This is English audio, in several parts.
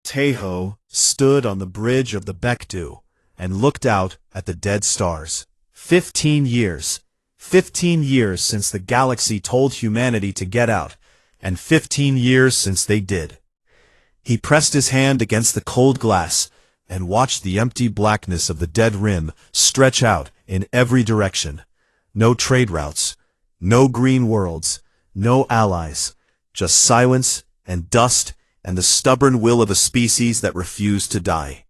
Taeho stood on the bridge of the Baekdu and looked out at the dead stars. 15 years. 15 years since the galaxy told humanity to get out, and 15 years since they did. He pressed his hand against the cold glass and watched the empty blackness of the dead rim stretch out in every direction. No trade routes, no green worlds, no allies, just silence and dust and the stubborn will of a species that refused to die.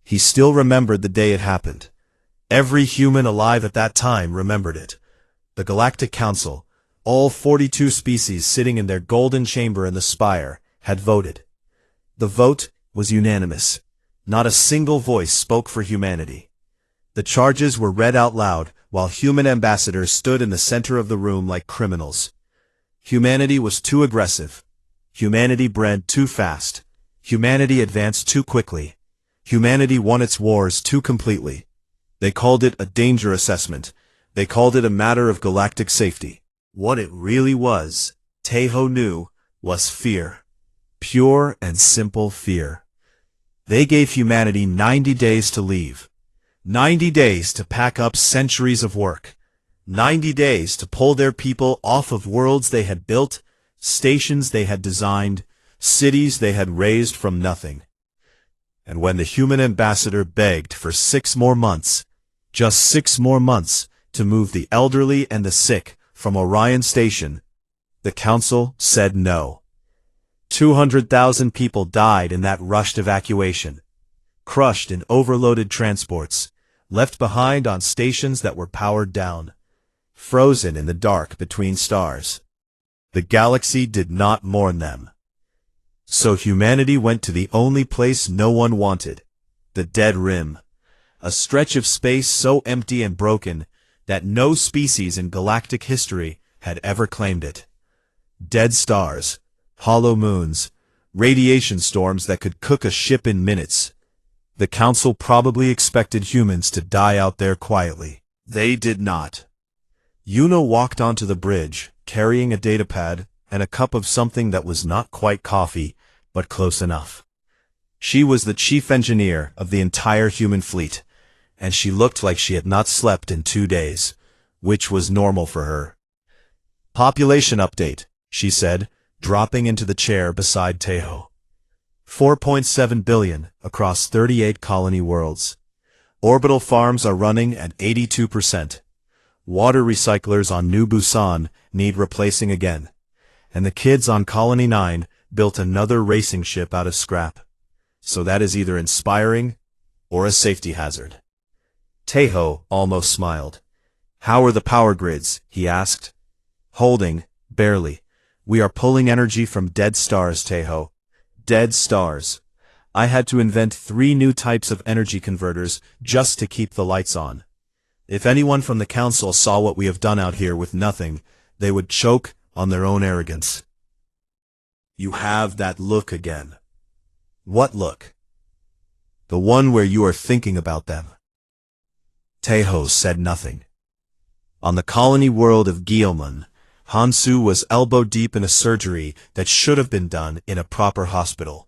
He still remembered the day it happened. Every human alive at that time remembered it. The Galactic Council, all 42 species sitting in their golden chamber in the spire, had voted. The vote was unanimous. Not a single voice spoke for humanity. The charges were read out loud while human ambassadors stood in the center of the room like criminals. Humanity was too aggressive. Humanity bred too fast. Humanity advanced too quickly. Humanity won its wars too completely. They called it a danger assessment. They called it a matter of galactic safety. What it really was, Taeho knew, was fear. Pure and simple fear. They gave humanity 90 days to leave. 90 days to pack up centuries of work. 90 days to pull their people off of worlds they had built, stations they had designed, cities they had raised from nothing. And when the human ambassador begged for 6 more months, just 6 more months, to move the elderly and the sick from Orion Station, the council said no. 200,000 people died in that rushed evacuation, crushed in overloaded transports, left behind on stations that were powered down, frozen in the dark between stars. The galaxy did not mourn them. So humanity went to the only place no one wanted, the Dead Rim, a stretch of space so empty and broken that no species in galactic history had ever claimed it. Dead stars, hollow moons, radiation storms that could cook a ship in minutes. The council probably expected humans to die out there quietly. They did not. Yuno walked onto the bridge, carrying a datapad and a cup of something that was not quite coffee, but close enough. She was the chief engineer of the entire human fleet, and she looked like she had not slept in 2 days, which was normal for her. Population update, she said, dropping into the chair beside Taeho. 4.7 billion across 38 colony worlds. Orbital farms are running at 82%. Water recyclers on New Busan need replacing again. And the kids on Colony 9 built another racing ship out of scrap. So that is either inspiring or a safety hazard. Taeho almost smiled. How are the power grids? He asked. Holding, barely. We are pulling energy from dead stars, Taeho. Dead stars. I had to invent 3 new types of energy converters just to keep the lights on. If anyone from the council saw what we have done out here with nothing, they would choke on their own arrogance. You have that look again. What look? The one where you are thinking about them. Taeho said nothing. On the colony world of Guillemon, Hansu was elbow-deep in a surgery that should have been done in a proper hospital,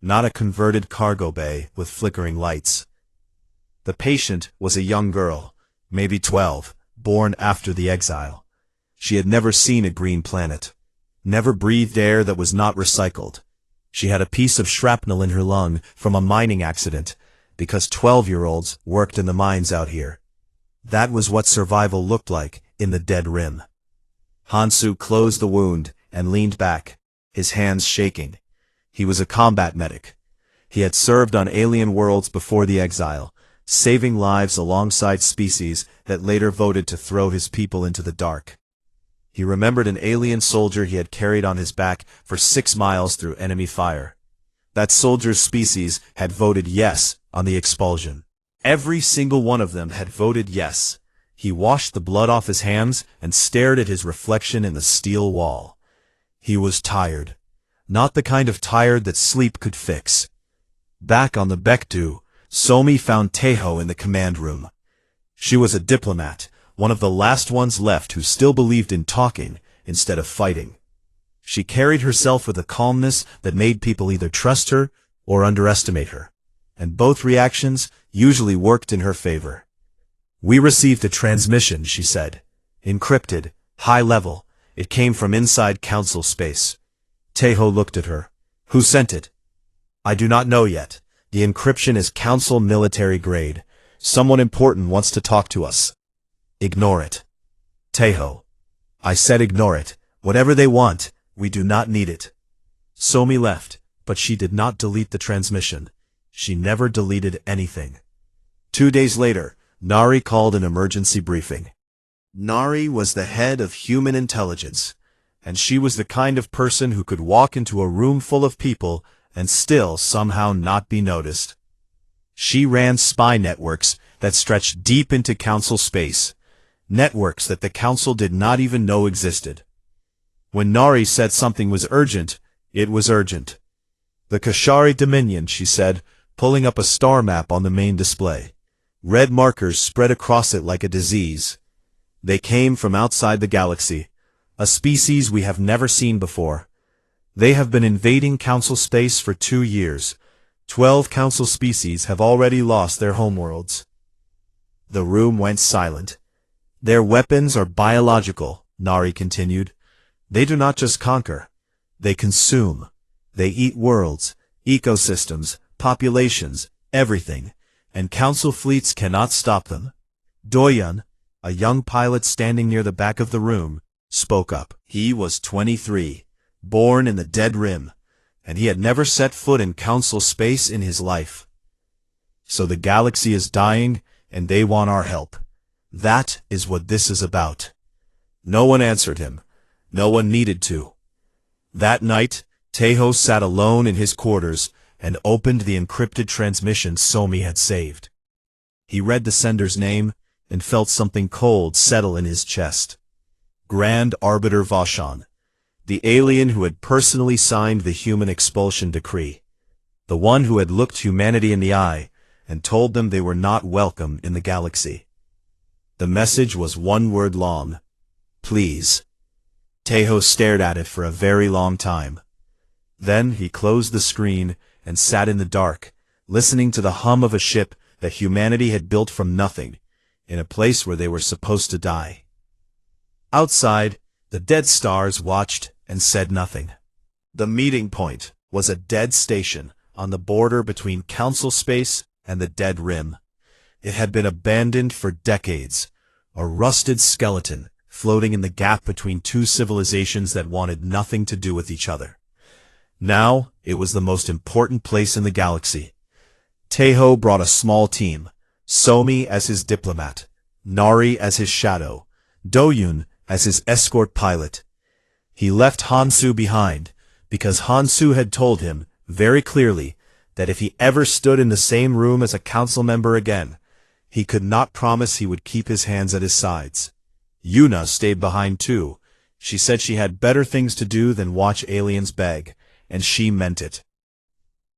not a converted cargo bay with flickering lights. The patient was a young girl, maybe 12, born after the exile. She had never seen a green planet, never breathed air that was not recycled. She had a piece of shrapnel in her lung from a mining accident, because 12-year-olds worked in the mines out here. That was what survival looked like in the Dead Rim. Hansu closed the wound and leaned back, his hands shaking. He was a combat medic. He had served on alien worlds before the exile, saving lives alongside species that later voted to throw his people into the dark. He remembered an alien soldier he had carried on his back for 6 miles through enemy fire. That soldier's species had voted yes on the expulsion. Every single one of them had voted yes. He washed the blood off his hands and stared at his reflection in the steel wall. He was tired. Not the kind of tired that sleep could fix. Back on the Baekdu, Somi found Taeho in the command room. She was a diplomat, one of the last ones left who still believed in talking instead of fighting. She carried herself with a calmness that made people either trust her or underestimate her, and both reactions usually worked in her favor. "We received a transmission," she said. "Encrypted, high level. It came from inside council space." Taeho looked at her. "Who sent it?" "I do not know yet. The encryption is council military grade. Someone important wants to talk to us." "Ignore it." "Taeho." "I said ignore it. Whatever they want, we do not need it." Somi left, but she did not delete the transmission. She never deleted anything. 2 days later, Nari called an emergency briefing. Nari was the head of human intelligence, and she was the kind of person who could walk into a room full of people and still somehow not be noticed. She ran spy networks that stretched deep into council space, networks that the council did not even know existed. When Nari said something was urgent, it was urgent. "The Kashari Dominion," she said, pulling up a star map on the main display. Red markers spread across it like a disease. "They came from outside the galaxy, a species we have never seen before. They have been invading council space for 2 years. 12 council species have already lost their homeworlds." The room went silent. "Their weapons are biological," Nari continued. "They do not just conquer. They consume. They eat worlds, ecosystems, populations, everything, and council fleets cannot stop them." Doyun, a young pilot standing near the back of the room, spoke up. He was 23, born in the Dead Rim, and he had never set foot in council space in his life. "So the galaxy is dying, and they want our help. That is what this is about." No one answered him. No one needed to. That night, Taeho sat alone in his quarters and opened the encrypted transmission Somi had saved. He read the sender's name and felt something cold settle in his chest. Grand Arbiter Vauchan, the alien who had personally signed the human expulsion decree, the one who had looked humanity in the eye and told them they were not welcome in the galaxy. The message was 1 word long: "Please." Taeho stared at it for a very long time. Then he closed the screen and sat in the dark, listening to the hum of a ship that humanity had built from nothing, in a place where they were supposed to die. Outside, the dead stars watched and said nothing. The meeting point was a dead station on the border between council space and the Dead Rim. It had been abandoned for decades, a rusted skeleton floating in the gap between 2 civilizations that wanted nothing to do with each other. Now, it was the most important place in the galaxy. Taeho brought a small team, Somi as his diplomat, Nari as his shadow, Doyun as his escort pilot. He left Hansu behind, because Hansu had told him, very clearly, that if he ever stood in the same room as a council member again, he could not promise he would keep his hands at his sides. Yuna stayed behind too. She said she had better things to do than watch aliens beg, and she meant it.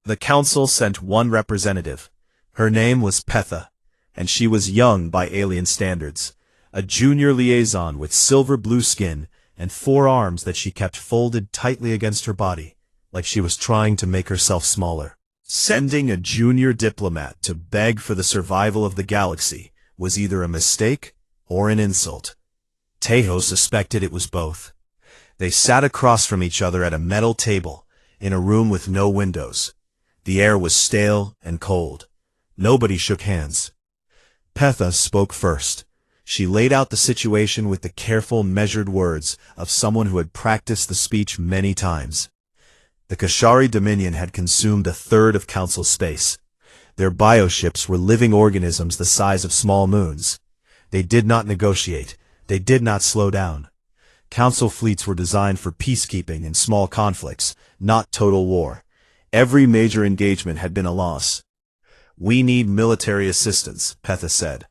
The council sent 1 representative. Her name was Petha, and she was young by alien standards, a junior liaison with silver-blue skin and 4 arms that she kept folded tightly against her body, like she was trying to make herself smaller. Sending a junior diplomat to beg for the survival of the galaxy was either a mistake or an insult. Taeho suspected it was both. They sat across from each other at a metal table, in a room with no windows. The air was stale and cold. Nobody shook hands. Petha spoke first. She laid out the situation with the careful, measured words of someone who had practiced the speech many times. The Kashari Dominion had consumed 1/3 of council space. Their bioships were living organisms the size of small moons. They did not negotiate. They did not slow down. Council fleets were designed for peacekeeping and small conflicts, not total war. Every major engagement had been a loss. "We need military assistance," Petha said.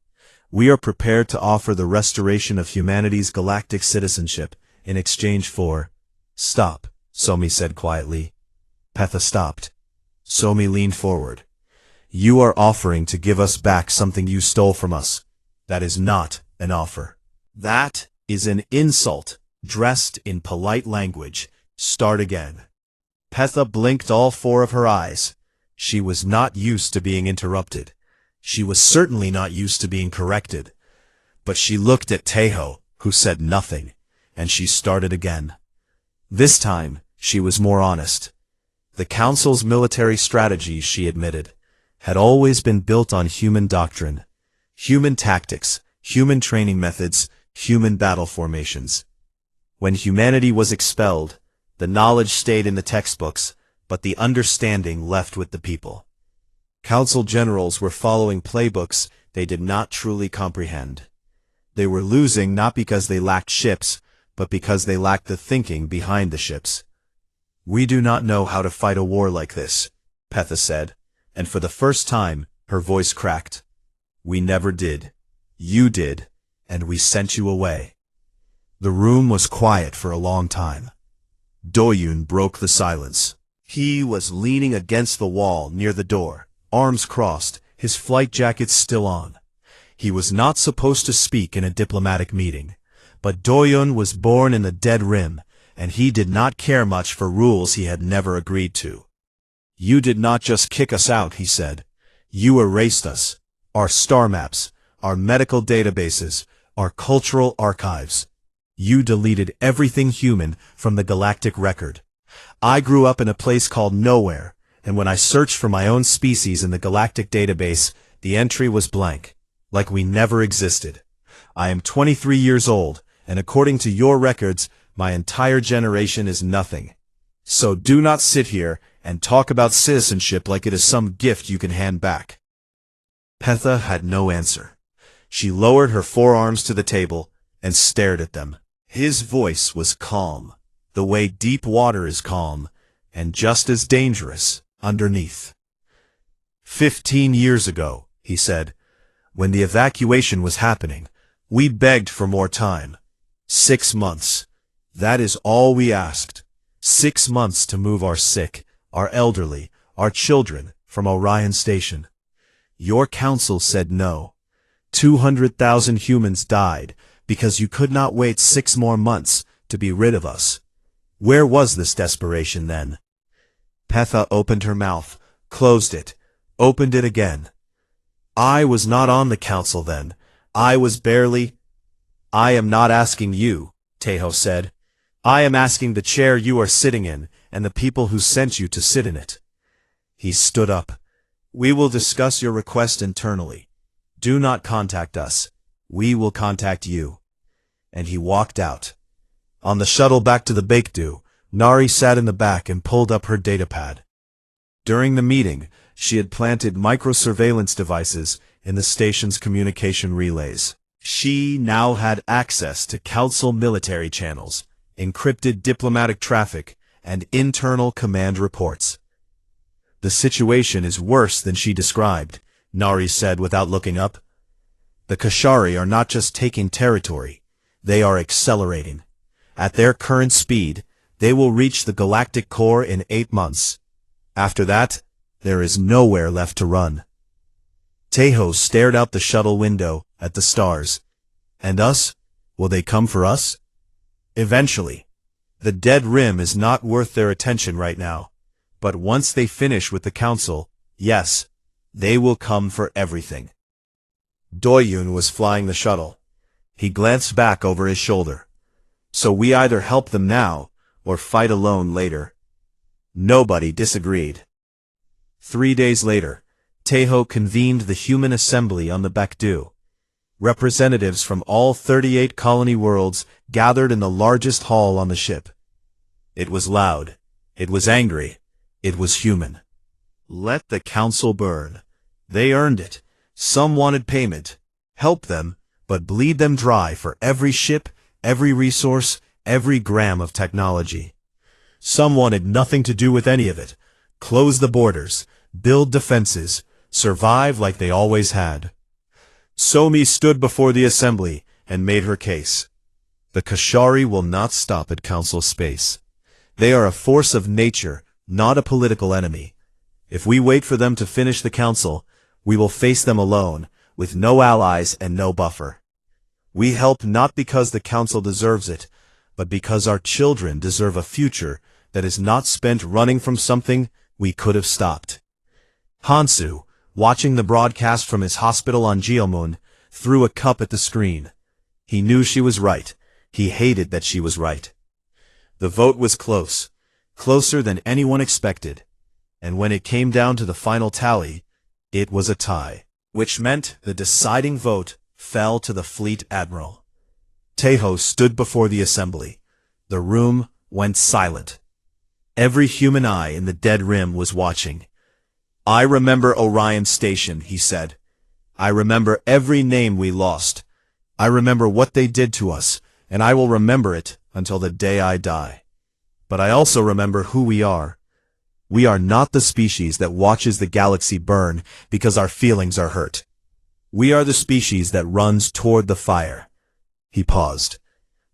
"We are prepared to offer the restoration of humanity's galactic citizenship in exchange for—" "Stop," Somi said quietly. Petha stopped. Somi leaned forward. "You are offering to give us back something you stole from us. That is not an offer. That is an insult, dressed in polite language. Start again." Petha blinked all 4 of her eyes. She was not used to being interrupted. She was certainly not used to being corrected. But she looked at Taeho, who said nothing, and she started again. This time, she was more honest. The Council's military strategy, she admitted, had always been built on human doctrine, human tactics, human training methods, human battle formations. When humanity was expelled, the knowledge stayed in the textbooks, but the understanding left with the people. Council generals were following playbooks they did not truly comprehend. They were losing not because they lacked ships, but because they lacked the thinking behind the ships. "We do not know how to fight a war like this," Petha said, and for the first time, her voice cracked. "We never did. You did, and we sent you away." The room was quiet for a long time. Doyun broke the silence. He was leaning against the wall near the door, arms crossed, his flight jacket still on. He was not supposed to speak in a diplomatic meeting, but Doyun was born in the Dead Rim, and he did not care much for rules he had never agreed to. "You did not just kick us out," he said. "You erased us, our star maps, our medical databases, our cultural archives. You deleted everything human from the galactic record. I grew up in a place called Nowhere, and when I searched for my own species in the galactic database, the entry was blank, like we never existed. I am 23 years old, and according to your records, my entire generation is nothing. So do not sit here and talk about citizenship like it is some gift you can hand back." Petha had no answer. She lowered her forearms to the table and stared at them. His voice was calm, the way deep water is calm, and just as dangerous underneath. 15 years ago, he said, when the evacuation was happening, we begged for more time. 6 months. That is all we asked. 6 months to move our sick, our elderly, our children from Orion Station. Your council said no. 200,000 humans died because you could not wait 6 more months to be rid of us. Where was this desperation then? Petha opened her mouth, closed it, opened it again. I was not on the council then. I was barely... I am not asking you, Taeho said. I am asking the chair you are sitting in and the people who sent you to sit in it. He stood up. We will discuss your request internally. Do not contact us. We will contact you. And he walked out. On the shuttle back to the Baekdu, Nari sat in the back and pulled up her datapad. During the meeting, she had planted micro-surveillance devices in the station's communication relays. She now had access to council military channels, encrypted diplomatic traffic, and internal command reports. The situation is worse than she described, Nari said without looking up. The Kashari are not just taking territory, they are accelerating. At their current speed, they will reach the galactic core in 8 months. After that, there is nowhere left to run. Taeho stared out the shuttle window at the stars. And us? Will they come for us? Eventually. The Dead Rim is not worth their attention right now. But once they finish with the council, yes, they will come for everything. Doyun was flying the shuttle. He glanced back over his shoulder. So we either help them now, or fight alone later. Nobody disagreed. 3 days later, Taeho convened the Human Assembly on the Baekdu. Representatives from all 38 colony worlds gathered in the largest hall on the ship. It was loud. It was angry. It was human. Let the council burn. They earned it. Some wanted payment. Help them, but bleed them dry for every ship, every resource, every gram of technology. Some wanted nothing to do with any of it. Close the borders, build defenses, survive like they always had. Somi stood before the assembly and made her case. The Kashari will not stop at council space. They are a force of nature, not a political enemy. If we wait for them to finish the council, we will face them alone, with no allies and no buffer. We help not because the council deserves it, but because our children deserve a future that is not spent running from something we could have stopped. Hansu, watching the broadcast from his hospital on Geomun, threw a cup at the screen. He knew she was right. He hated that she was right. The vote was close, closer than anyone expected. And when it came down to the final tally, it was a tie, which meant the deciding vote fell to the fleet admiral. Taeho stood before the assembly. The room went silent. Every human eye in the dead rim was watching. "I remember Orion Station," he said. "I remember every name we lost. I remember what they did to us, and I will remember it until the day I die. But I also remember who we are. We are not the species that watches the galaxy burn because our feelings are hurt. We are the species that runs toward the fire." He paused.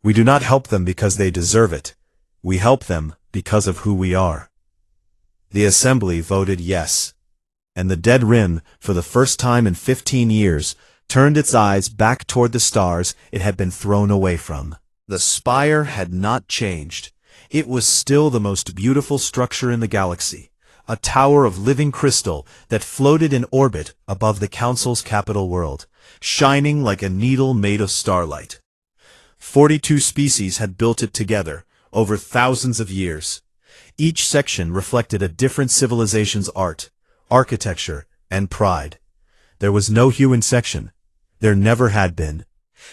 "We do not help them because they deserve it. We help them because of who we are." The assembly voted yes. And the dead rim, for the first time in 15 years, turned its eyes back toward the stars it had been thrown away from. The spire had not changed. It was still the most beautiful structure in the galaxy, a tower of living crystal that floated in orbit above the Council's capital world, shining like a needle made of starlight. 42 species had built it together, over thousands of years. Each section reflected a different civilization's art, architecture, and pride. There was no human section. There never had been.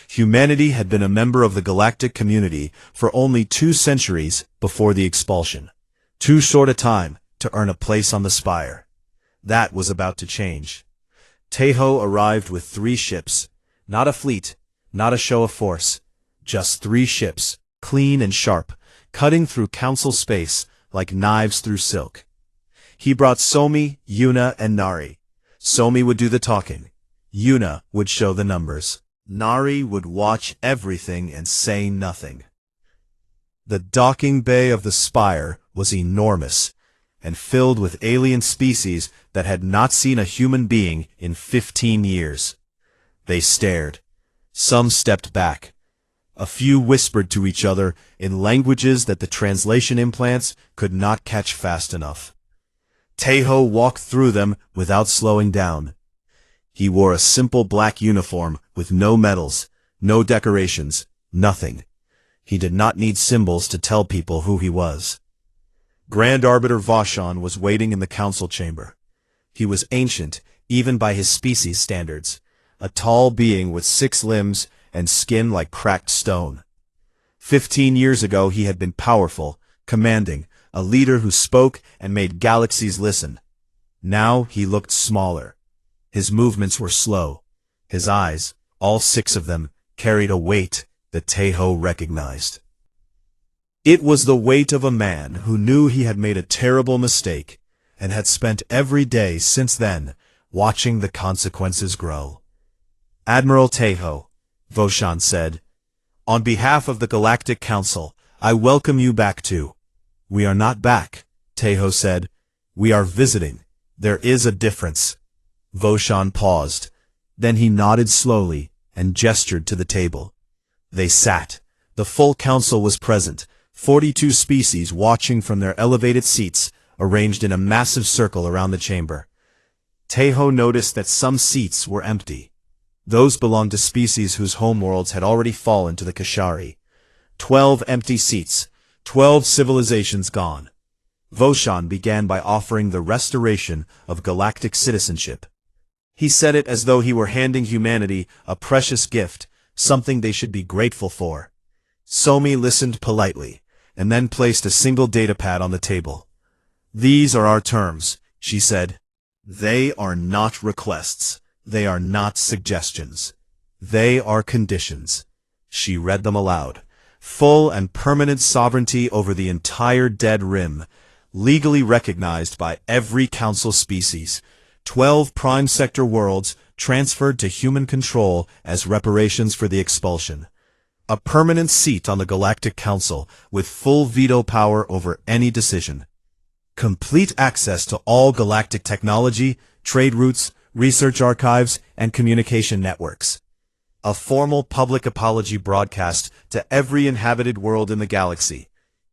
Humanity had been a member of the galactic community for only 2 centuries before the expulsion. Too short a time to earn a place on the spire. That was about to change. Taeho arrived with 3 ships. Not a fleet, not a show of force. Just 3 ships, clean and sharp, cutting through council space like knives through silk. He brought Somi, Yuna, and Nari. Somi would do the talking. Yuna would show the numbers. Nari would watch everything and say nothing. The docking bay of the spire was enormous and filled with alien species that had not seen a human being in 15 years. They stared. Some stepped back. A few whispered to each other in languages that the translation implants could not catch fast enough. Taeho walked through them without slowing down. He wore a simple black uniform with no medals, no decorations, nothing. He did not need symbols to tell people who he was. Grand Arbiter Vaushon was waiting in the council chamber. He was ancient, even by his species standards, a tall being with 6 limbs and skin like cracked stone. 15 years ago he had been powerful, commanding, a leader who spoke and made galaxies listen. Now he looked smaller. His movements were slow. His eyes, all 6 of them, carried a weight that Taeho recognized. It was the weight of a man who knew he had made a terrible mistake and had spent every day since then watching the consequences grow. "Admiral Taeho," Vaushon said, "on behalf of the Galactic Council, I welcome you back to—" "We are not back," Taeho said. "We are visiting. There is a difference." Vaushon paused. Then he nodded slowly and gestured to the table. They sat. The full council was present, 42 species watching from their elevated seats, arranged in a massive circle around the chamber. Taeho noticed that some seats were empty. Those belonged to species whose homeworlds had already fallen to the Kashari. 12 empty seats, 12 civilizations gone. Vaushon began by offering the restoration of galactic citizenship. He said it as though he were handing humanity a precious gift, something they should be grateful for. Somi listened politely, and then placed a single datapad on the table. "These are our terms," she said. "They are not requests. They are not suggestions. They are conditions." She read them aloud. "Full and permanent sovereignty over the entire dead rim, legally recognized by every council species. 12 prime sector worlds transferred to human control as reparations for the expulsion. A permanent seat on the Galactic Council with full veto power over any decision. Complete access to all galactic technology, trade routes, research archives, and communication networks. A formal public apology broadcast to every inhabited world in the galaxy.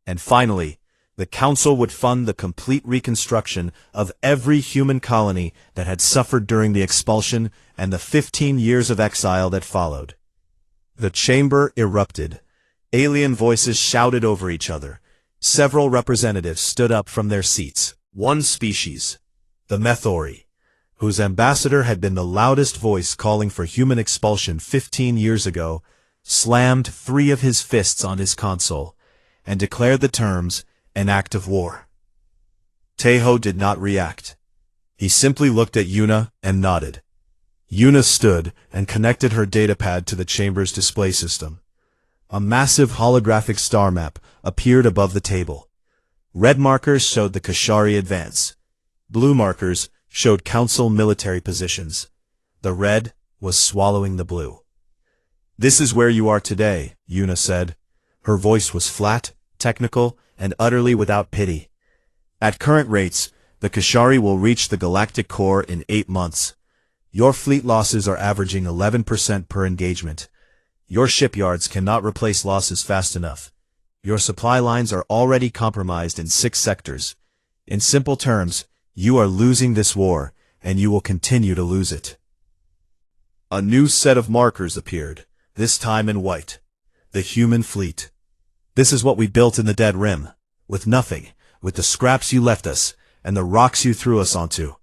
And finally, The council would fund the complete reconstruction of every human colony that had suffered during the expulsion and the 15 years of exile that followed. The chamber erupted. Alien voices shouted over each other. Several representatives stood up from their seats. One species, the Methori, whose ambassador had been the loudest voice calling for human expulsion 15 years ago, slammed 3 of his fists on his console and declared the terms an act of war. Tejo did not react. He simply looked at Yuna and nodded. Yuna stood and connected her datapad to the chamber's display system. A massive holographic star map appeared above the table. Red markers showed the Kashari advance. Blue markers showed council military positions. The red was swallowing the blue. "This is where you are today," Yuna said. Her voice was flat, technical, and utterly without pity. "At current rates, the Kashari will reach the galactic core in 8 months. Your fleet losses are averaging 11% per engagement. Your shipyards cannot replace losses fast enough. Your supply lines are already compromised in 6 sectors. In simple terms, you are losing this war, and you will continue to lose it." A new set of markers appeared, this time in white. The human fleet. "This is what we built in the Dead Rim. With nothing, with the scraps you left us, and the rocks you threw us onto.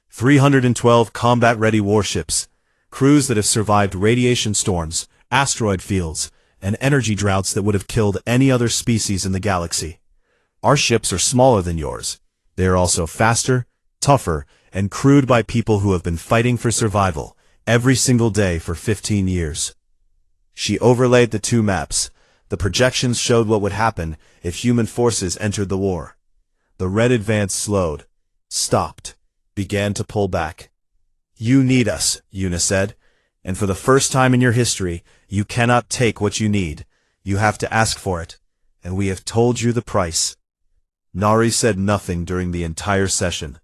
312 combat-ready warships, crews that have survived radiation storms, asteroid fields, and energy droughts that would have killed any other species in the galaxy. Our ships are smaller than yours. They are also faster, tougher, and crewed by people who have been fighting for survival every single day for 15 years. She overlaid the 2 maps. The projections showed what would happen if human forces entered the war. The red advance slowed, stopped, began to pull back. "You need us," Yuna said, "and for the first time in your history, you cannot take what you need. You have to ask for it, and we have told you the price." Nari said nothing during the entire session,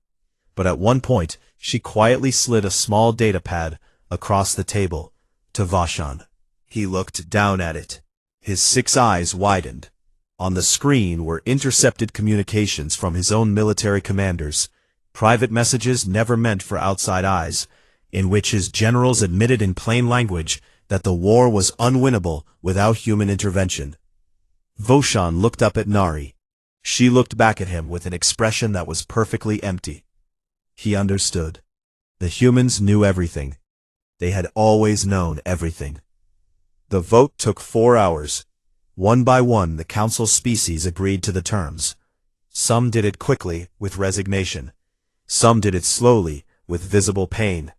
but at one point she quietly slid a small datapad across the table to Vashan. He looked down at it. His 6 eyes widened. On the screen were intercepted communications from his own military commanders, private messages never meant for outside eyes, in which his generals admitted in plain language that the war was unwinnable without human intervention. Voshan looked up at Nari. She looked back at him with an expression that was perfectly empty. He understood. The humans knew everything. They had always known everything. The vote took 4 hours. One by one, the council species agreed to the terms. Some did it quickly, with resignation. Some did it slowly, with visible pain.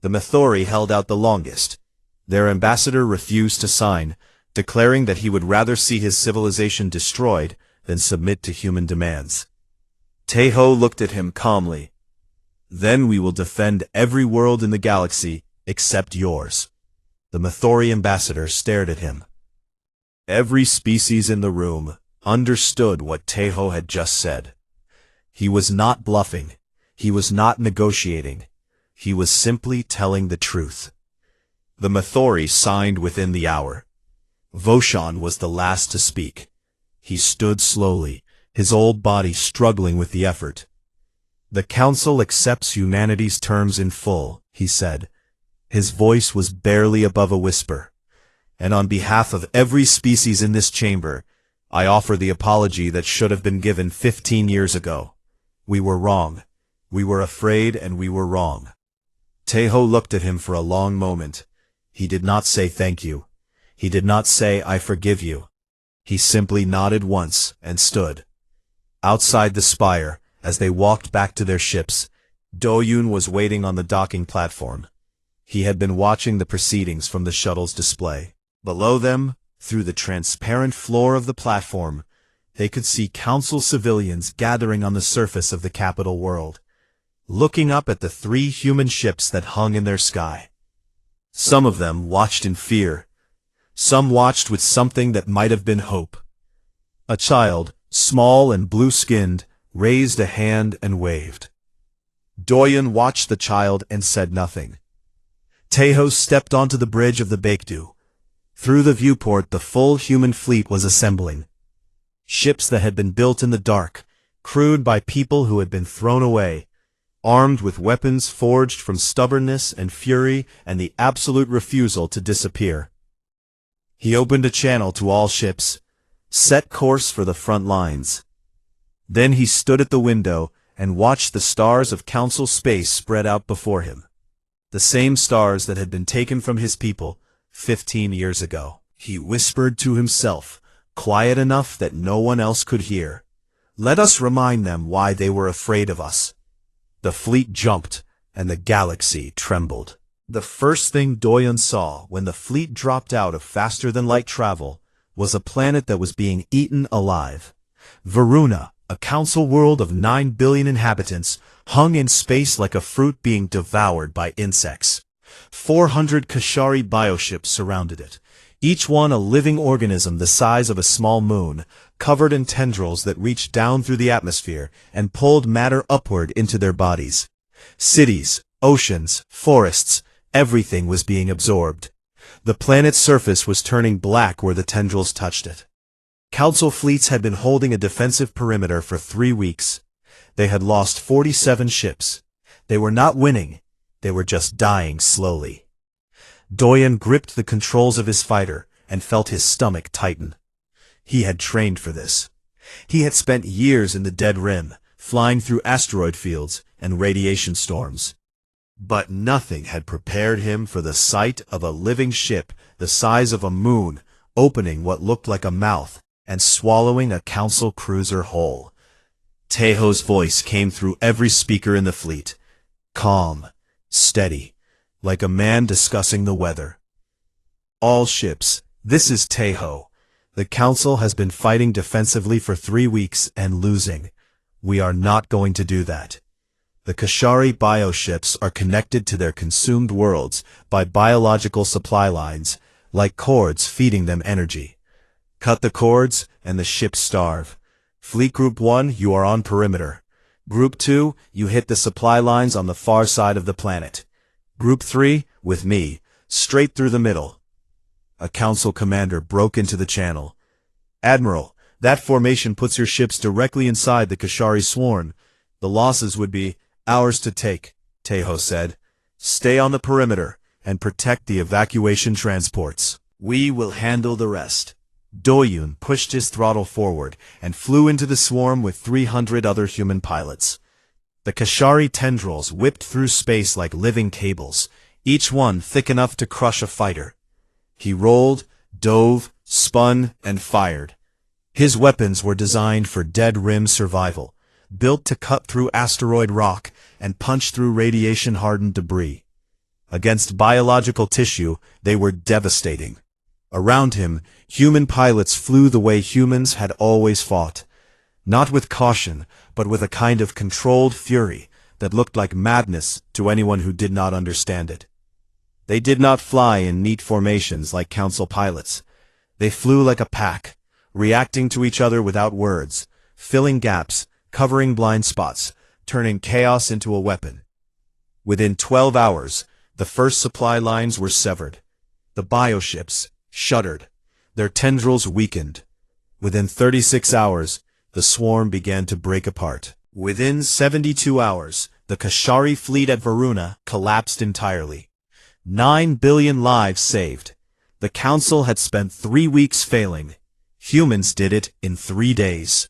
The Methori held out the longest. Their ambassador refused to sign, declaring that he would rather see his civilization destroyed than submit to human demands. Tejo looked at him calmly. "Then we will defend every world in the galaxy except yours." The Methori ambassador stared at him. Every species in the room understood what Tejo had just said. He was not bluffing. He was not negotiating. He was simply telling the truth. The Methori signed within the hour. Voshan was the last to speak. He stood slowly, his old body struggling with the effort. "The Council accepts humanity's terms in full," he said. His voice was barely above a whisper. "And on behalf of every species in this chamber, I offer the apology that should have been given 15 years ago. We were wrong. We were afraid and we were wrong." Tejo looked at him for a long moment. He did not say thank you. He did not say I forgive you. He simply nodded once and stood. Outside the spire, as they walked back to their ships, Doyun was waiting on the docking platform. He had been watching the proceedings from the shuttle's display. Below them, through the transparent floor of the platform, they could see council civilians gathering on the surface of the capital world, looking up at the 3 human ships that hung in their sky. Some of them watched in fear. Some watched with something that might have been hope. A child, small and blue-skinned, raised a hand and waved. Doyen watched the child and said nothing. Tejo stepped onto the bridge of the Baekdu. Through the viewport the full human fleet was assembling. Ships that had been built in the dark, crewed by people who had been thrown away, armed with weapons forged from stubbornness and fury and the absolute refusal to disappear. He opened a channel to all ships, set course for the front lines. Then he stood at the window and watched the stars of Council space spread out before him. The same stars that had been taken from his people 15 years ago. He whispered to himself, quiet enough that no one else could hear. Let us remind them why they were afraid of us. The fleet jumped, and the galaxy trembled. The first thing Doyon saw when the fleet dropped out of faster-than-light travel was a planet that was being eaten alive. Varuna, a council world of 9 billion inhabitants, hung in space like a fruit being devoured by insects. 400 Kashari bioships surrounded it, each one a living organism the size of a small moon, covered in tendrils that reached down through the atmosphere and pulled matter upward into their bodies. Cities, oceans, forests, everything was being absorbed. The planet's surface was turning black where the tendrils touched it. Council fleets had been holding a defensive perimeter for 3 weeks. They had lost 47 ships. They were not winning. They were just dying slowly. Doyon gripped the controls of his fighter and felt his stomach tighten. He had trained for this. He had spent years in the Dead Rim, flying through asteroid fields and radiation storms. But nothing had prepared him for the sight of a living ship the size of a moon opening what looked like a mouth and swallowing a council cruiser whole. Teho's voice came through every speaker in the fleet, calm, steady, like a man discussing the weather. All ships, this is Teho. The council has been fighting defensively for 3 weeks and losing. We are not going to do that. The Kashari bioships are connected to their consumed worlds by biological supply lines, like cords feeding them energy. Cut the cords, and the ships starve. Fleet Group 1, you are on perimeter. Group 2, you hit the supply lines on the far side of the planet. Group 3, with me, straight through the middle. A council commander broke into the channel. Admiral, that formation puts your ships directly inside the Kashari swarm. The losses would be ours to take, Teho said. Stay on the perimeter and protect the evacuation transports. We will handle the rest. Doyon pushed his throttle forward and flew into the swarm with 300 other human pilots. The Kashari tendrils whipped through space like living cables, each one thick enough to crush a fighter. He rolled, dove, spun, and fired. His weapons were designed for Dead Rim survival, built to cut through asteroid rock and punch through radiation-hardened debris. Against biological tissue, they were devastating. Around him, human pilots flew the way humans had always fought. Not with caution, but with a kind of controlled fury that looked like madness to anyone who did not understand it. They did not fly in neat formations like council pilots. They flew like a pack, reacting to each other without words, filling gaps, covering blind spots, turning chaos into a weapon. Within 12 hours, the first supply lines were severed. The bioships shuddered. Their tendrils weakened. Within 36 hours, the swarm began to break apart. Within 72 hours, the Kashari fleet at Varuna collapsed entirely. 9 billion lives saved. The council had spent 3 weeks failing. Humans did it in 3 days.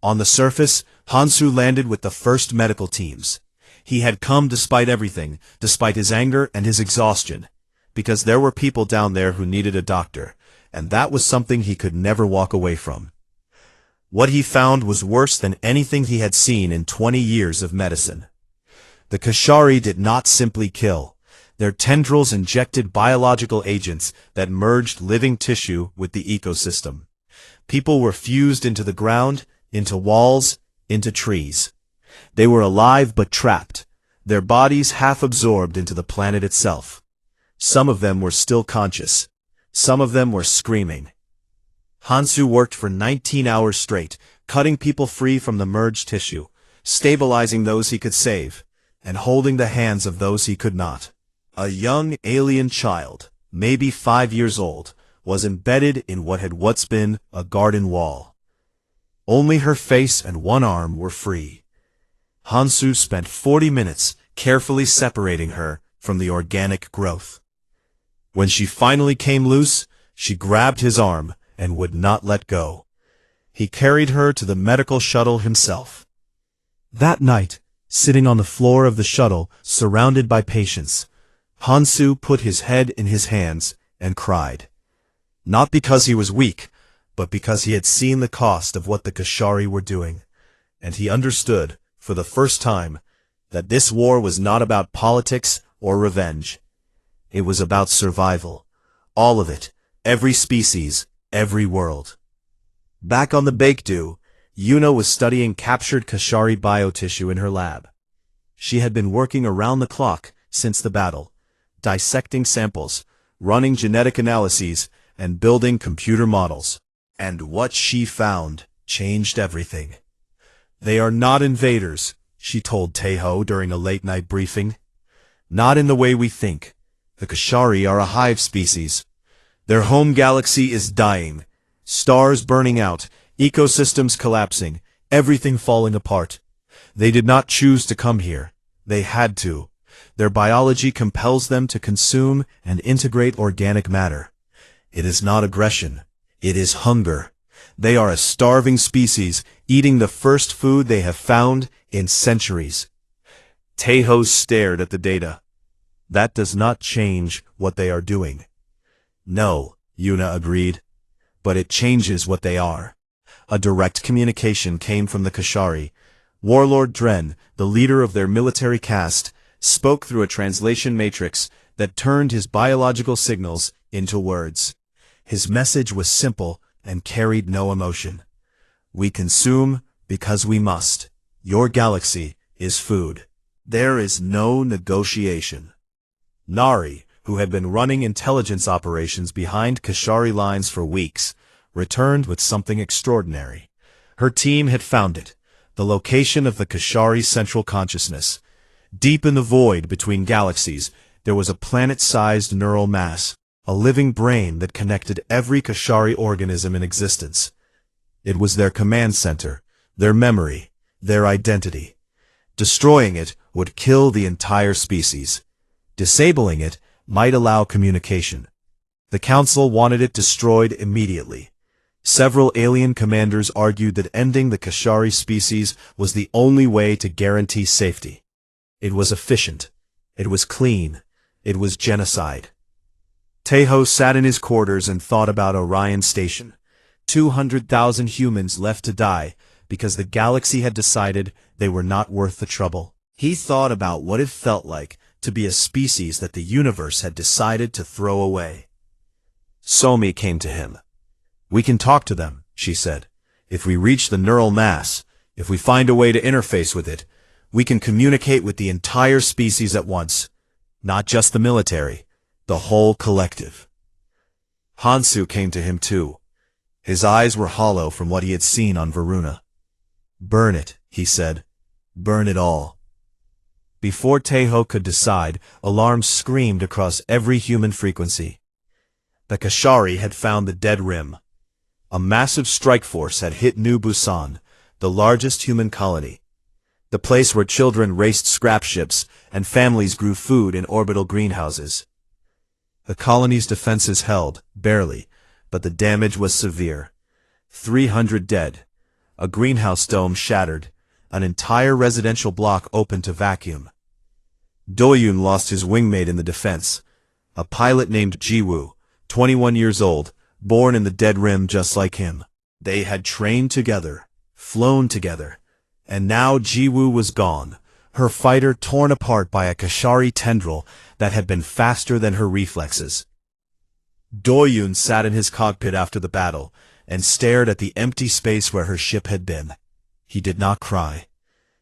On the surface, Hansu landed with the first medical teams. He had come despite everything, despite his anger and his exhaustion, because there were people down there who needed a doctor, and that was something he could never walk away from. What he found was worse than anything he had seen in 20 years of medicine. The Kashari did not simply kill. Their tendrils injected biological agents that merged living tissue with the ecosystem. People were fused into the ground, into walls, into trees. They were alive but trapped, their bodies half absorbed into the planet itself. Some of them were still conscious. Some of them were screaming. Hansu worked for 19 hours straight, cutting people free from the merged tissue, stabilizing those he could save, and holding the hands of those he could not. A young alien child, maybe 5 years old, was embedded in what had once been a garden wall. Only her face and one arm were free. Hansu spent 40 minutes carefully separating her from the organic growth. When she finally came loose, she grabbed his arm and would not let go. He carried her to the medical shuttle himself. That night, sitting on the floor of the shuttle, surrounded by patients, Hansu put his head in his hands and cried. Not because he was weak, but because he had seen the cost of what the Kashari were doing, and he understood, for the first time, that this war was not about politics or revenge. It was about survival. All of it. Every species. Every world. Back on the Baekdu, Yuna was studying captured Kashari biotissue in her lab. She had been working around the clock since the battle, dissecting samples, running genetic analyses, and building computer models. And what she found changed everything. They are not invaders, she told Taeho during a late-night briefing. Not in the way we think. The Kashari are a hive species. Their home galaxy is dying. Stars burning out, ecosystems collapsing, everything falling apart. They did not choose to come here. They had to. Their biology compels them to consume and integrate organic matter. It is not aggression. It is hunger. They are a starving species, eating the first food they have found in centuries. Taeho stared at the data. That does not change what they are doing. No, Yuna agreed. But it changes what they are. A direct communication came from the Kashari. Warlord Dren, the leader of their military caste, spoke through a translation matrix that turned his biological signals into words. His message was simple and carried no emotion. We consume because we must. Your galaxy is food. There is no negotiation. Nari, who had been running intelligence operations behind Kashari lines for weeks, returned with something extraordinary. Her team had found it, the location of the Kashari central consciousness. Deep in the void between galaxies, there was a planet-sized neural mass, a living brain that connected every Kashari organism in existence. It was their command center, their memory, their identity. Destroying it would kill the entire species. Disabling it might allow communication. The Council wanted it destroyed immediately. Several alien commanders argued that ending the Kashari species was the only way to guarantee safety. It was efficient. It was clean. It was genocide. Taeho sat in his quarters and thought about Orion Station. 200,000 humans left to die because the galaxy had decided they were not worth the trouble. He thought about what it felt like to be a species that the universe had decided to throw away. Somi came to him. We can talk to them, she said. If we reach the neural mass, if we find a way to interface with it, we can communicate with the entire species at once. Not just the military, the whole collective. Hansu came to him too. His eyes were hollow from what he had seen on Varuna. Burn it, he said. Burn it all. Before Taeho could decide, alarms screamed across every human frequency. The Kashari had found the dead rim. A massive strike force had hit New Busan, the largest human colony. The place where children raced scrap ships and families grew food in orbital greenhouses. The colony's defenses held, barely, but the damage was severe. 300 dead. A greenhouse dome shattered. An entire residential block open to vacuum. Doyun lost his wingmate in the defense. A pilot named Jiwoo, 21 years old, born in the dead rim just like him. They had trained together, flown together, and now Jiwoo was gone, her fighter torn apart by a Kashari tendril that had been faster than her reflexes. Doyun sat in his cockpit after the battle and stared at the empty space where her ship had been. He did not cry.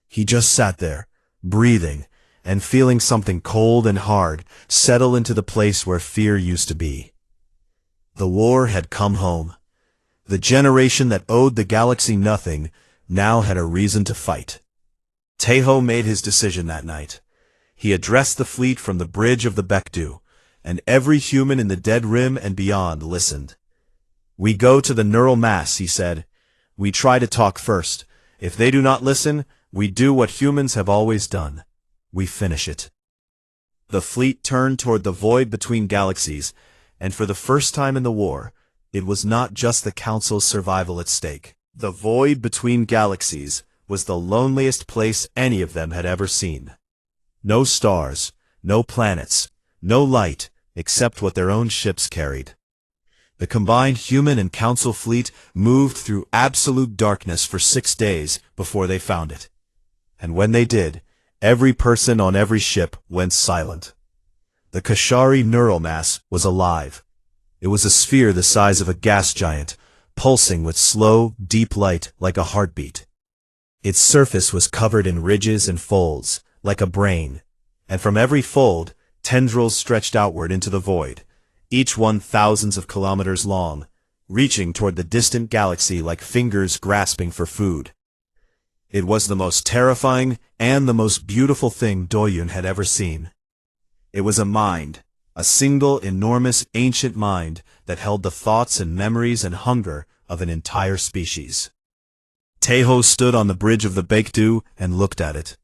He just sat there, breathing, and feeling something cold and hard settle into the place where fear used to be. The war had come home. The generation that owed the galaxy nothing now had a reason to fight. Taeho made his decision that night. He addressed the fleet from the bridge of the Baekdu, and every human in the dead rim and beyond listened. We go to the neural mass, he said. We try to talk first. If they do not listen, we do what humans have always done. We finish it. The fleet turned toward the void between galaxies, and for the first time in the war, it was not just the Council's survival at stake. The void between galaxies was the loneliest place any of them had ever seen. No stars, no planets, no light, except what their own ships carried. The combined human and Council fleet moved through absolute darkness for 6 days before they found it. And when they did, every person on every ship went silent. The Kashari neural mass was alive. It was a sphere the size of a gas giant, pulsing with slow, deep light like a heartbeat. Its surface was covered in ridges and folds, like a brain, and from every fold, tendrils stretched outward into the void, each one thousands of kilometers long, reaching toward the distant galaxy like fingers grasping for food. It was the most terrifying and the most beautiful thing Doyun had ever seen. It was a mind, a single enormous ancient mind that held the thoughts and memories and hunger of an entire species. Taeho stood on the bridge of the Baekdu and looked at it.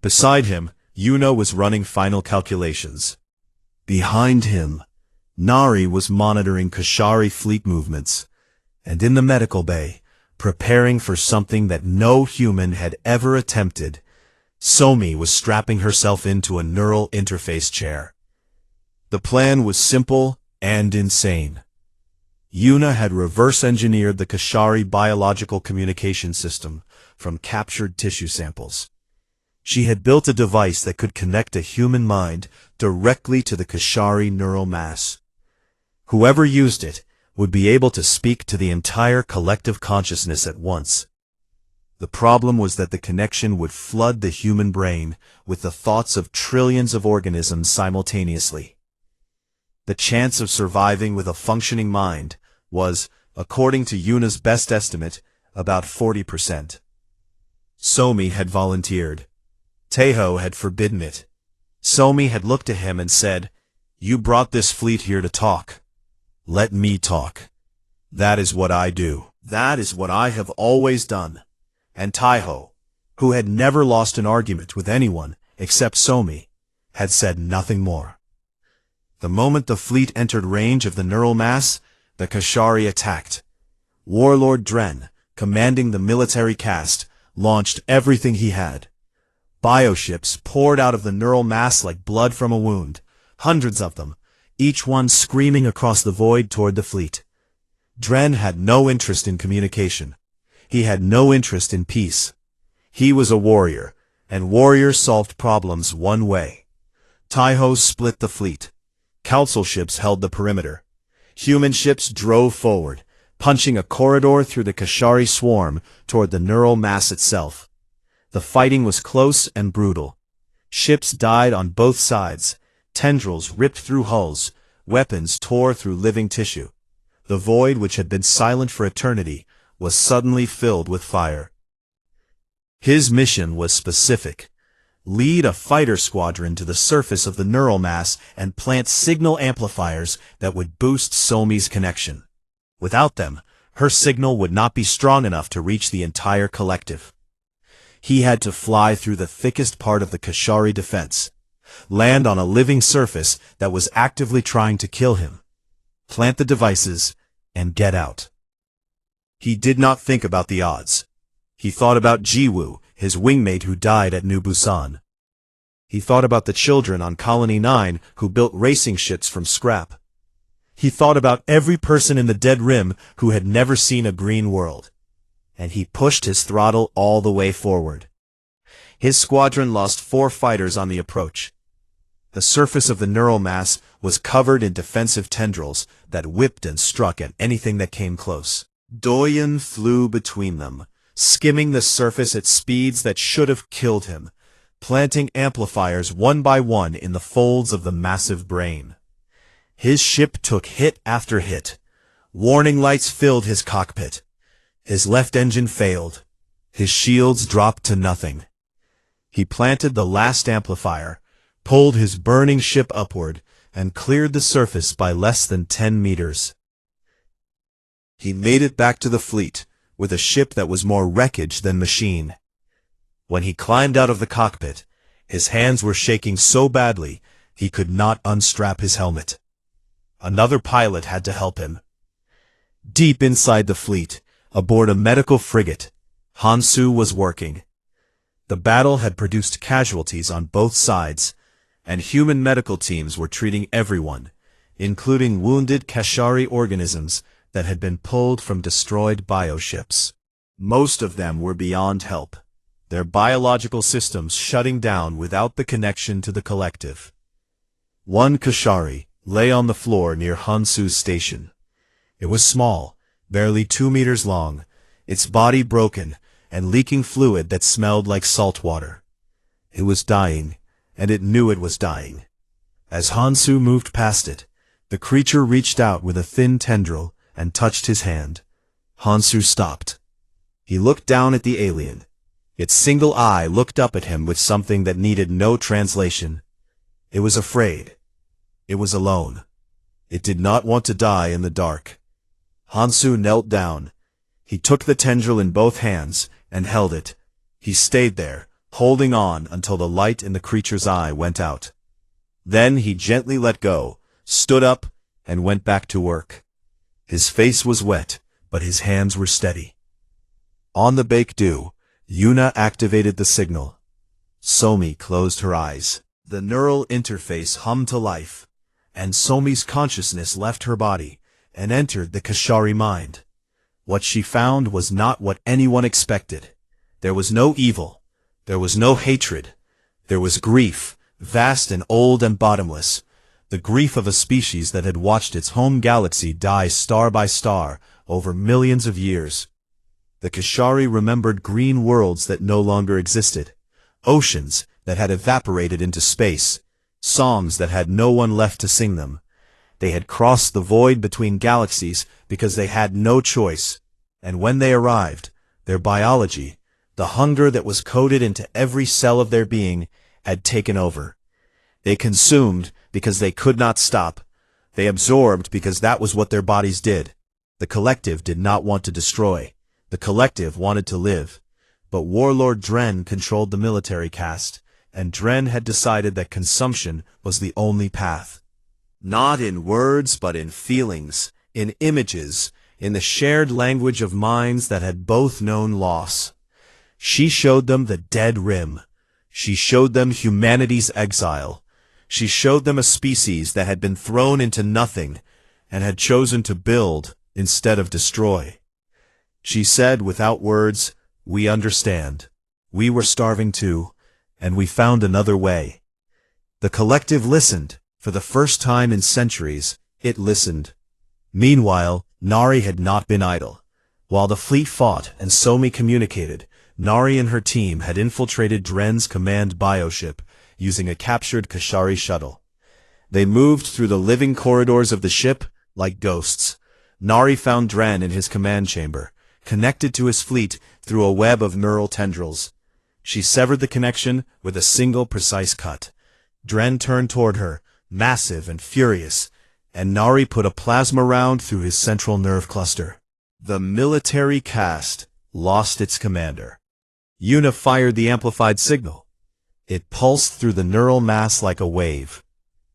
Beside him, Yuna was running final calculations. Behind him, Nari was monitoring Kashari fleet movements, and in the medical bay, preparing for something that no human had ever attempted, Somi was strapping herself into a neural interface chair. The plan was simple and insane. Yuna had reverse-engineered the Kashari biological communication system from captured tissue samples. She had built a device that could connect a human mind directly to the Kashari neural mass. Whoever used it would be able to speak to the entire collective consciousness at once. The problem was that the connection would flood the human brain with the thoughts of trillions of organisms simultaneously. The chance of surviving with a functioning mind was, according to Yuna's best estimate, about 40%. Somi had volunteered. Taeho had forbidden it. Somi had looked to him and said, "You brought this fleet here to talk. Let me talk. That is what I do. That is what I have always done." And Taeho, who had never lost an argument with anyone except Somi, had said nothing more. The moment the fleet entered range of the neural mass, the Kashari attacked. Warlord Dren, commanding the military caste, launched everything he had. Bioships poured out of the neural mass like blood from a wound, hundreds of them, each one screaming across the void toward the fleet. Dren had no interest in communication. He had no interest in peace. He was a warrior, and warriors solved problems one way. Taeho split the fleet. Council ships held the perimeter. Human ships drove forward, punching a corridor through the Kashari swarm toward the neural mass itself. The fighting was close and brutal. Ships died on both sides. Tendrils ripped through hulls. Weapons tore through living tissue. The void, which had been silent for eternity, was suddenly filled with fire. His mission was specific. Lead a fighter squadron to the surface of the neural mass and plant signal amplifiers that would boost Somi's connection. Without them, her signal would not be strong enough to reach the entire collective. He had to fly through the thickest part of the Kashari defense, land on a living surface that was actively trying to kill him, plant the devices, and get out. He did not think about the odds. He thought about Jiwoo, his wingmate who died at New Busan. He thought about the children on Colony 9 who built racing ships from scrap. He thought about every person in the Dead Rim who had never seen a green world. And he pushed his throttle all the way forward. His squadron lost 4 fighters on the approach. The surface of the neural mass was covered in defensive tendrils that whipped and struck at anything that came close. Doyun flew between them, skimming the surface at speeds that should have killed him, planting amplifiers one by one in the folds of the massive brain. His ship took hit after hit. Warning lights filled his cockpit. His left engine failed. His shields dropped to nothing. He planted the last amplifier, pulled his burning ship upward, and cleared the surface by less than 10 meters. He made it back to the fleet, with a ship that was more wreckage than machine. When he climbed out of the cockpit, his hands were shaking so badly he could not unstrap his helmet. Another pilot had to help him. Deep inside the fleet, aboard a medical frigate, Hansu was working. The battle had produced casualties on both sides, and human medical teams were treating everyone, including wounded Kashari organisms that had been pulled from destroyed bioships. Most of them were beyond help, their biological systems shutting down without the connection to the collective. One Kashari lay on the floor near Hansu's station. It was small, barely 2 meters long, its body broken, and leaking fluid that smelled like salt water. It was dying, and it knew it was dying. As Hansu moved past it, the creature reached out with a thin tendril and touched his hand. Hansu stopped. He looked down at the alien. Its single eye looked up at him with something that needed no translation. It was afraid. It was alone. It did not want to die in the dark. Hansu knelt down. He took the tendril in both hands and held it. He stayed there, holding on until the light in the creature's eye went out. Then he gently let go, stood up, and went back to work. His face was wet, but his hands were steady. On the Baekdu, Yuna activated the signal. Somi closed her eyes. The neural interface hummed to life, and Somi's consciousness left her body and entered the Kashari mind. What she found was not what anyone expected. There was no evil. There was no hatred. There was grief, vast and old and bottomless. The grief of a species that had watched its home galaxy die star by star over millions of years. The Kashari remembered green worlds that no longer existed, oceans that had evaporated into space, songs that had no one left to sing them. They had crossed the void between galaxies because they had no choice, and when they arrived, their biology, the hunger that was coded into every cell of their being, had taken over. They consumed because they could not stop. They absorbed because that was what their bodies did. The collective did not want to destroy. The collective wanted to live. But Warlord Dren controlled the military caste, and Dren had decided that consumption was the only path. Not in words, but in feelings, in images, in the shared language of minds that had both known loss. She showed them the dead rim. She showed them humanity's exile. She showed them a species that had been thrown into nothing and had chosen to build instead of destroy. She said without words, "We understand. We were starving too, and we found another way." The collective listened. For the first time in centuries, it listened. Meanwhile, Nari had not been idle. While the fleet fought and Somi communicated, Nari and her team had infiltrated Dren's command bioship using a captured Kashari shuttle. They moved through the living corridors of the ship like ghosts. Nari found Dren in his command chamber, connected to his fleet through a web of neural tendrils. She severed the connection with a single precise cut. Dren turned toward her, massive and furious, and Nari put a plasma round through his central nerve cluster. The military caste lost its commander. Yuna fired the amplified signal. It pulsed through the neural mass like a wave.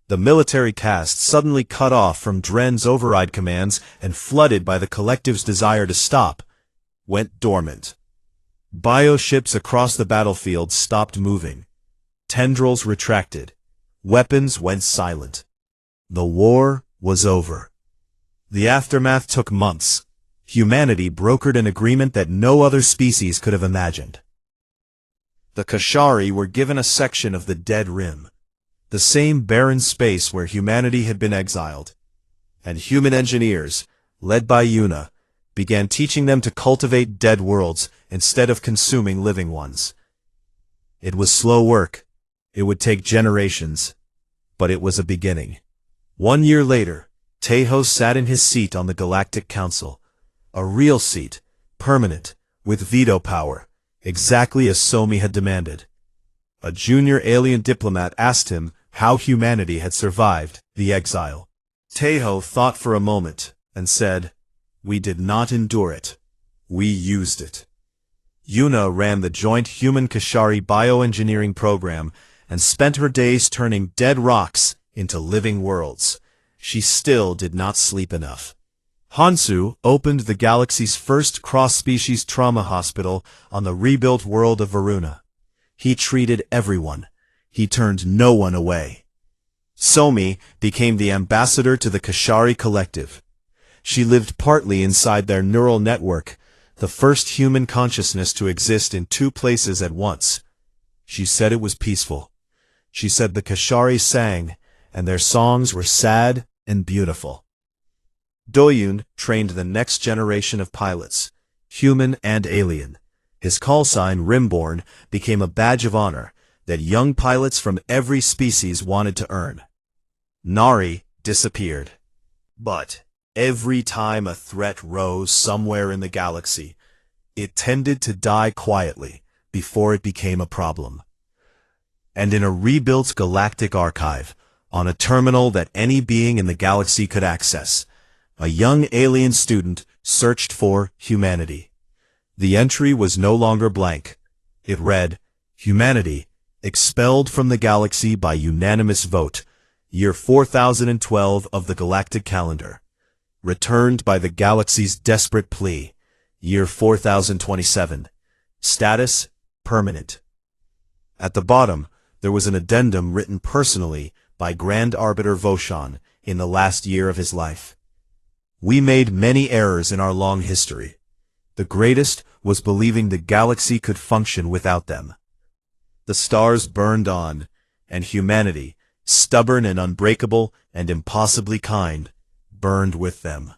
The military caste, suddenly cut off from Dren's override commands and flooded by the collective's desire to stop, went dormant. Bioships across the battlefield stopped moving. Tendrils retracted. Weapons went silent. The war was over. The aftermath took months. Humanity brokered an agreement that no other species could have imagined. The Kashari were given a section of the dead rim, the same barren space where humanity had been exiled, and human engineers, led by Yuna, began teaching them to cultivate dead worlds instead of consuming living ones. It was slow work. It would take generations, but it was a beginning. 1 year later, Taeho sat in his seat on the Galactic Council, a real seat, permanent, with veto power, exactly as Somi had demanded. A junior alien diplomat asked him how humanity had survived the exile. Taeho thought for a moment and said, "We did not endure it. We used it. Yuna ran the joint human-Kashari bioengineering program and spent her days turning dead rocks into living worlds. She still did not sleep enough. Hansu opened the galaxy's first cross-species trauma hospital on the rebuilt world of Varuna. He treated everyone. He turned no one away. Somi became the ambassador to the Kashari Collective. She lived partly inside their neural network, the first human consciousness to exist in two places at once. She said it was peaceful. She said the Kashari sang, and their songs were sad and beautiful. Doyun trained the next generation of pilots, human and alien. His call sign, Rimborn, became a badge of honor that young pilots from every species wanted to earn. Nari disappeared. But every time a threat rose somewhere in the galaxy, it tended to die quietly before it became a problem. And in a rebuilt galactic archive, on a terminal that any being in the galaxy could access, a young alien student searched for humanity. The entry was no longer blank. It read, "Humanity, expelled from the galaxy by unanimous vote, year 4012 of the galactic calendar. Returned by the galaxy's desperate plea, year 4027. Status, permanent." At the bottom, there was an addendum written personally by Grand Arbiter Voshan in the last year of his life. "We made many errors in our long history. The greatest was believing the galaxy could function without them. The stars burned on, and humanity, stubborn and unbreakable and impossibly kind, burned with them.